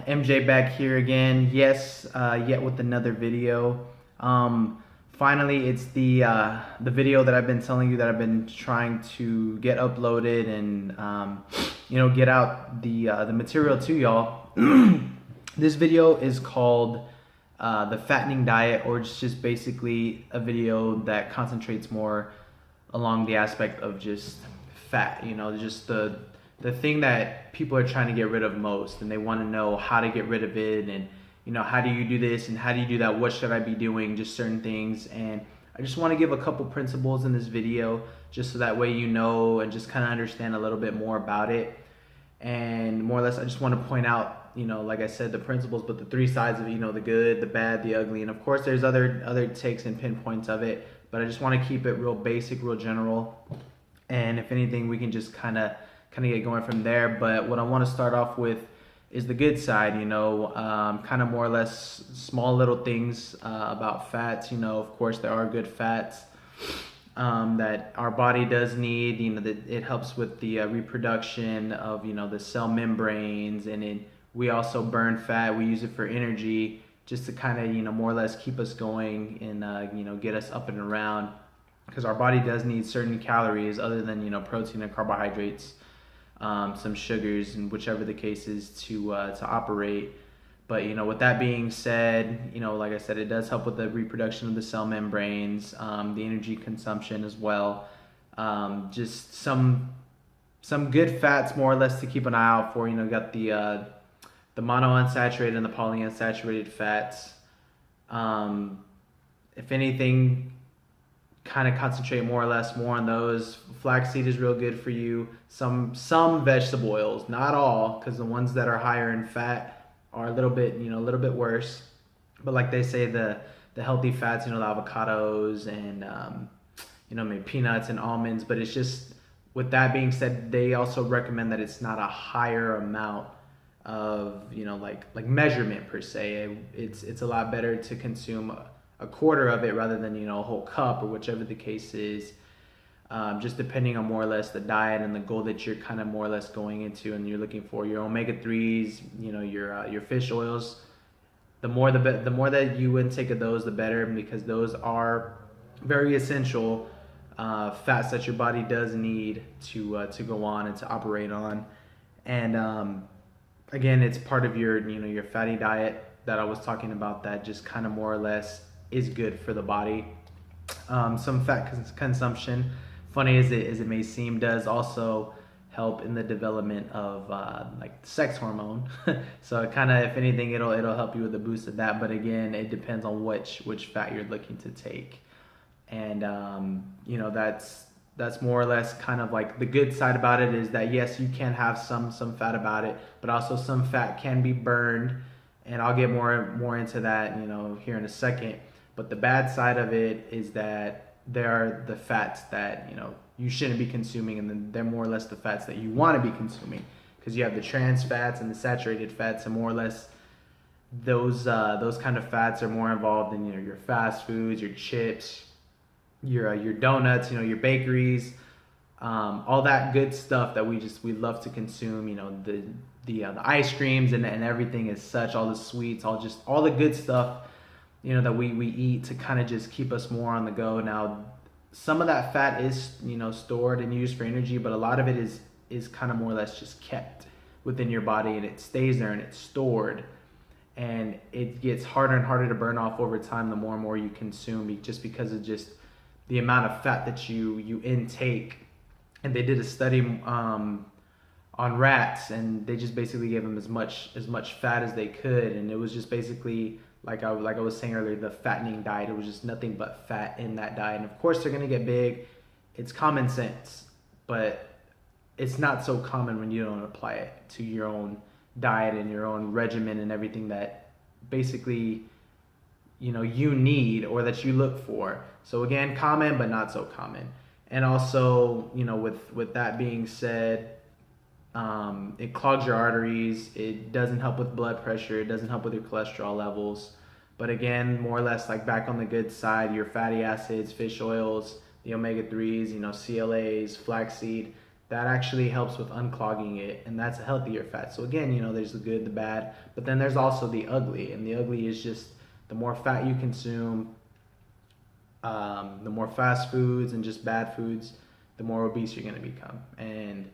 MJ back here again. Yes, yet with another video. Finally, it's the video that I've been telling you that I've been trying to get uploaded and get out the material to y'all. This video is called the fattening diet, or it's just basically a video that concentrates more along the aspect of just fat. Just the thing that people are trying to get rid of most, and they want to know how to get rid of it, and how do you do this and how do you do that, what should I be doing, just certain things. And I just want to give a couple principles in this video, just so that way and just kind of understand a little bit more about it. And more or less I just want to point out, like I said, the principles, but the three sides of it, the good, the bad, the ugly. And of course there's other takes and pinpoints of it, but I just want to keep it real basic, real general, and if anything we can just kind of get going from there. But what I want to start off with is the good side, kind of more or less small little things about fats. Of course there are good fats that our body does need. That it helps with the reproduction of the cell membranes, and we also burn fat. We use it for energy, just to kind of more or less keep us going and get us up and around, because our body does need certain calories other than protein and carbohydrates, some sugars, and whichever the case is, to operate. But with that being said, like I said, it does help with the reproduction of the cell membranes, the energy consumption as well. Just some good fats more or less to keep an eye out for. Got the monounsaturated and the polyunsaturated fats. If anything, kind of concentrate more on those. Flaxseed is real good for you. Some vegetable oils, not all, because the ones that are higher in fat are a little bit worse. But like they say, the healthy fats, the avocados and maybe peanuts and almonds. But it's just, with that being said, they also recommend that it's not a higher amount of like measurement per se. It's a lot better to consume a quarter of it rather than a whole cup, or whichever the case is, just depending on more or less the diet and the goal that you're kind of more or less going into, and you're looking for your omega-3s, your fish oils. The more that you intake of those, the better, because those are very essential fats that your body does need to go on and to operate on. And again, it's part of your fatty diet that I was talking about, that just kind of more or less is good for the body. Some fat consumption, funny as it may seem, does also help in the development of like sex hormone. So it kind of, if anything, it'll help you with a boost of that. But again, it depends on which fat you're looking to take. And that's more or less kind of like the good side about it, is that yes, you can have some fat about it, but also some fat can be burned, and I'll get more into that here in a second. But the bad side of it is that there are the fats that you shouldn't be consuming, and then they're more or less the fats that you want to be consuming, because you have the trans fats and the saturated fats, and more or less those kind of fats are more involved in your fast foods, your chips, your donuts, your bakeries, all that good stuff that we love to consume. The ice creams and everything as such, all the sweets, all the good stuff that we eat to kind of just keep us more on the go. Now, some of that fat is stored and used for energy, but a lot of it is kind of more or less just kept within your body, and it stays there and it's stored, and it gets harder and harder to burn off over time the more and more you consume, just because of just the amount of fat that you intake. And they did a study on rats, and they just basically gave them as much fat as they could, and it was just basically, like I was saying earlier, the fattening diet. It was just nothing but fat in that diet. And of course they're going to get big. It's common sense, but it's not so common when you don't apply it to your own diet and your own regimen and everything that basically you need, or that you look for. So again, common but not so common. And also with that being said, it clogs your arteries. It doesn't help with blood pressure. It doesn't help with your cholesterol levels. But again, more or less, like back on the good side, your fatty acids, fish oils, the omega-3s, CLAs, flaxseed, that actually helps with unclogging it, and that's a healthier fat. So again, there's the good, the bad, but then there's also the ugly, and the ugly is just the more fat you consume, the more fast foods and just bad foods, the more obese you're going to become. And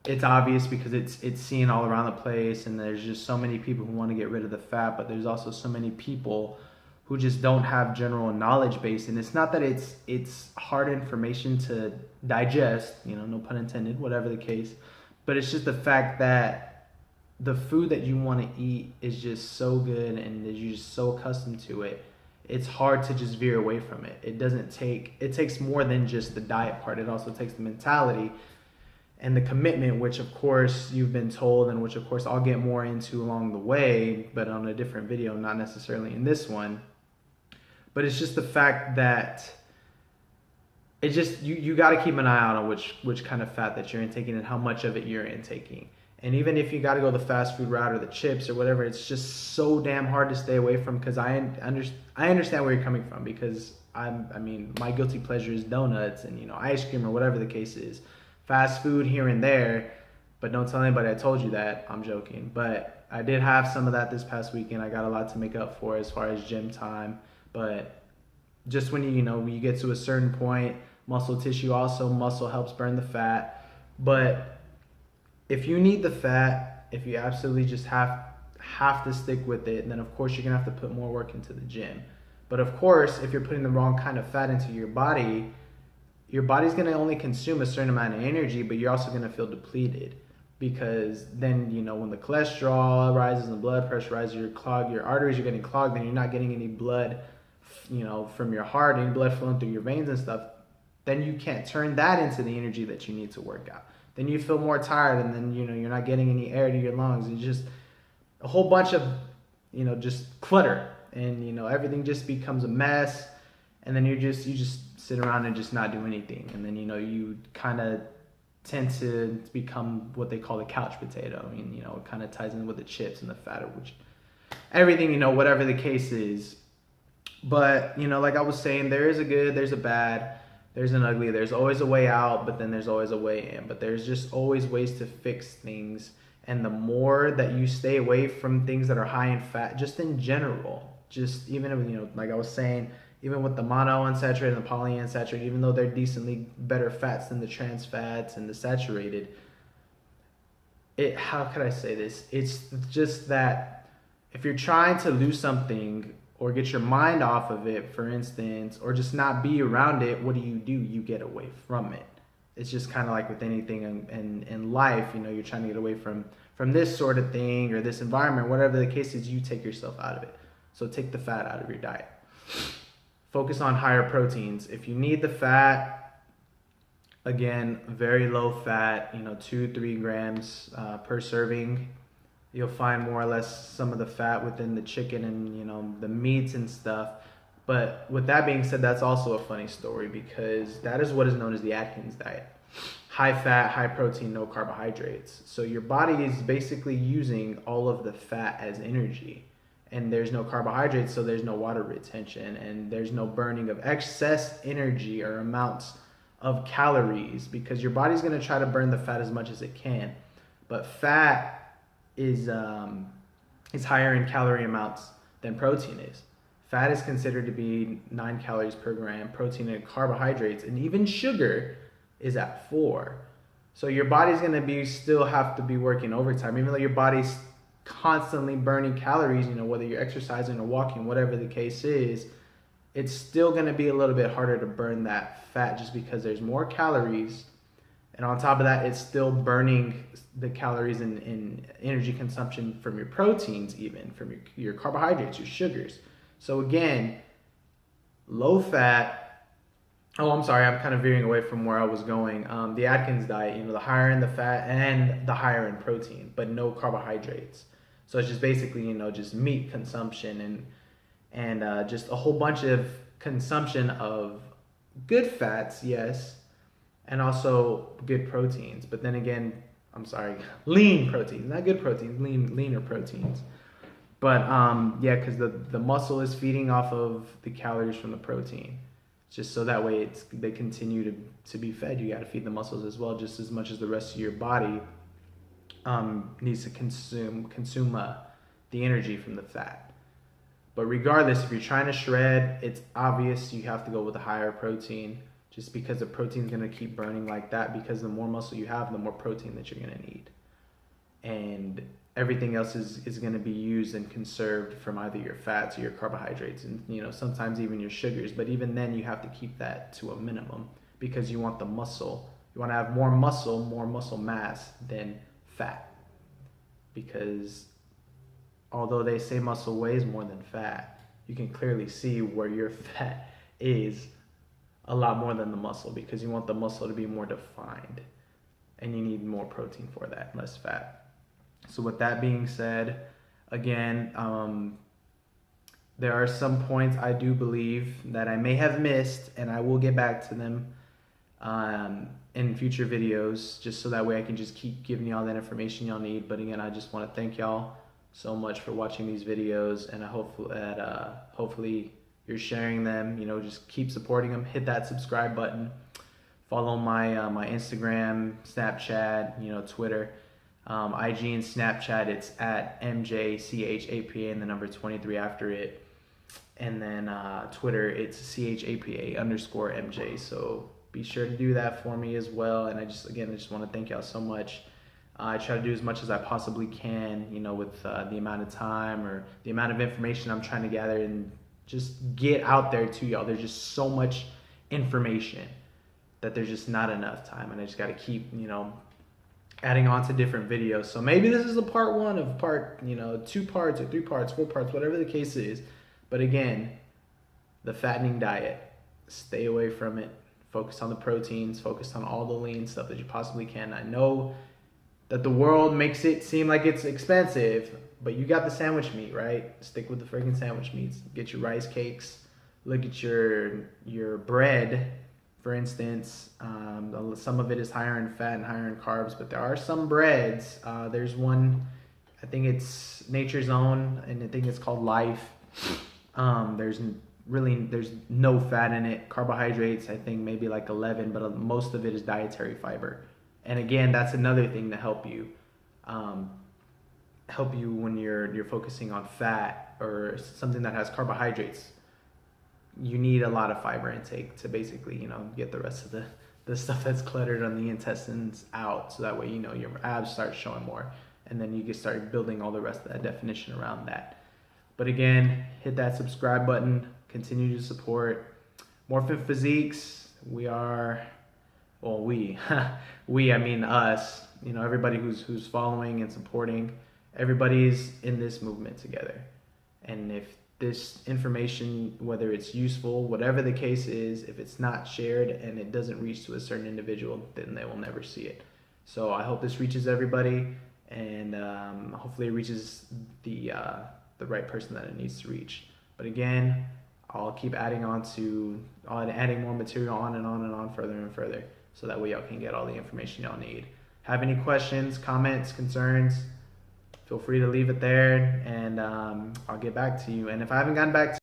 it's obvious because it's seen all around the place, and there's just so many people who want to get rid of the fat, but there's also so many people who just don't have general knowledge base. And it's not that it's hard information to digest, no pun intended, whatever the case, but it's just the fact that the food that you want to eat is just so good, and you're just so accustomed to it. It's hard to just veer away from it. It takes more than just the diet part. It also takes the mentality and the commitment, which of course you've been told, and which of course I'll get more into along the way, but on a different video, not necessarily in this one. But it's just the fact that it just, you got to keep an eye out on which kind of fat that you're intaking and how much of it you're intaking. And even if you got to go the fast food route or the chips or whatever, it's just so damn hard to stay away from, because I understand where you're coming from, because my guilty pleasure is donuts and ice cream or whatever the case is. Fast food here and there, but don't tell anybody I told you that. I'm joking. But I did have some of that this past weekend. I got a lot to make up for as far as gym time. But just when you get to a certain point, muscle helps burn the fat. But if you need the fat, if you absolutely just have to stick with it, then of course you're gonna have to put more work into the gym. But of course, if you're putting the wrong kind of fat into your body's gonna only consume a certain amount of energy, but you're also gonna feel depleted. Because then, when the cholesterol rises and the blood pressure rises, your arteries are getting clogged, and you're not getting any blood from your heart, and blood flowing through your veins and stuff, then you can't turn that into the energy that you need to work out. Then you feel more tired, and then you're not getting any air to your lungs, and just a whole bunch of just clutter, and everything just becomes a mess, and then you just sit around and just not do anything, and then you kind of tend to become what they call a couch potato. It kind of ties in with the chips and the fat, which everything, whatever the case is. But like I was saying, there is a good, there's a bad, there's an ugly, there's always a way out, but then there's always a way in. But there's just always ways to fix things. And the more that you stay away from things that are high in fat, just in general, just even, like I was saying, even with the monounsaturated and the polyunsaturated, even though they're decently better fats than the trans fats and the saturated, how could I say this? It's just that if you're trying to lose something or get your mind off of it, for instance, or just not be around it, what do? You get away from it. It's just kind of like with anything in life, you're trying to get away from this sort of thing or this environment, whatever the case is, you take yourself out of it. So take the fat out of your diet. Focus on higher proteins. If you need the fat, again, very low fat, 2-3 grams per serving. You'll find more or less some of the fat within the chicken and the meats and stuff. But with that being said, that's also a funny story, because that is what is known as the Atkins diet. High fat, high protein, no carbohydrates. So your body is basically using all of the fat as energy. And there's no carbohydrates, so there's no water retention, and there's no burning of excess energy or amounts of calories, because your body's going to try to burn the fat as much as it can. But fat is higher in calorie amounts than protein is. Fat is considered to be 9 calories per gram. Protein and carbohydrates and even sugar is at 4. So your body's going to still have to be working overtime, even though your body's constantly burning calories, whether you're exercising or walking, whatever the case is, it's still going to be a little bit harder to burn that fat, just because there's more calories. And on top of that, it's still burning the calories in energy consumption from your proteins, even from your carbohydrates, your sugars. So again, low fat. Oh, I'm sorry, I'm kind of veering away from where I was going. The Atkins diet, the higher in the fat and the higher in protein, but no carbohydrates. So it's just basically, just meat consumption and just a whole bunch of consumption of good fats, yes, and also good proteins. But then again, I'm sorry, lean proteins, not good proteins, leaner proteins. But yeah, because the muscle is feeding off of the calories from the protein. just so that way they continue to be fed. You got to feed the muscles as well, just as much as the rest of your body needs to consume the energy from the fat. But regardless, if you're trying to shred, it's obvious you have to go with a higher protein, just because the protein is going to keep burning like that, because the more muscle you have, the more protein that you're going to need. And everything else is going to be used and conserved from either your fats or your carbohydrates, and sometimes even your sugars. But even then, you have to keep that to a minimum, because you want the muscle. You want to have more muscle mass than fat, because although they say muscle weighs more than fat, you can clearly see where your fat is a lot more than the muscle, because you want the muscle to be more defined, and you need more protein for that, less fat. So with that being said, again, there are some points I do believe that I may have missed, and I will get back to them in future videos, just so that way I can just keep giving y'all that information y'all need. But again, I just want to thank y'all so much for watching these videos, and I hope that hopefully you're sharing them. Just keep supporting them. Hit that subscribe button. Follow my my Instagram, Snapchat, Twitter. IG and Snapchat, it's at MJCHAPA and the number 23 after it. And then Twitter, it's CHAPA_MJ. So be sure to do that for me as well. And I just want to thank y'all so much. I try to do as much as I possibly can, with the amount of time or the amount of information I'm trying to gather and just get out there to y'all. There's just so much information that there's just not enough time. And I just got to keep, adding on to different videos. So maybe this is a part 1 of part, 2 parts or 3 parts, 4 parts, whatever the case is. But again, the fattening diet, stay away from it. Focus on the proteins, focus on all the lean stuff that you possibly can. I know that the world makes it seem like it's expensive, but you got the sandwich meat, right? Stick with the freaking sandwich meats. Get your rice cakes. Look at your bread. For instance, some of it is higher in fat and higher in carbs, but there are some breads. There's one, I think it's Nature's Own, and I think it's called Life. There's no fat in it. Carbohydrates, I think maybe like 11, but most of it is dietary fiber. And again, that's another thing to help you when you're focusing on fat or something that has carbohydrates. You need a lot of fiber intake to basically, get the rest of the stuff that's cluttered on the intestines out. So that way, your abs start showing more, and then you can start building all the rest of that definition around that. But again, hit that subscribe button, continue to support Morphin Physiques. I mean us, everybody who's following and supporting, everybody's in this movement together. And if this information, whether it's useful, whatever the case is, if it's not shared and it doesn't reach to a certain individual, then they will never see it. So I hope this reaches everybody, and hopefully it reaches the right person that it needs to reach. But again, I'll keep adding more material on and on and on, further and further, so that way y'all can get all the information y'all need. Have any questions, comments, concerns? Feel free to leave it there, and I'll get back to you. And if I haven't gotten back to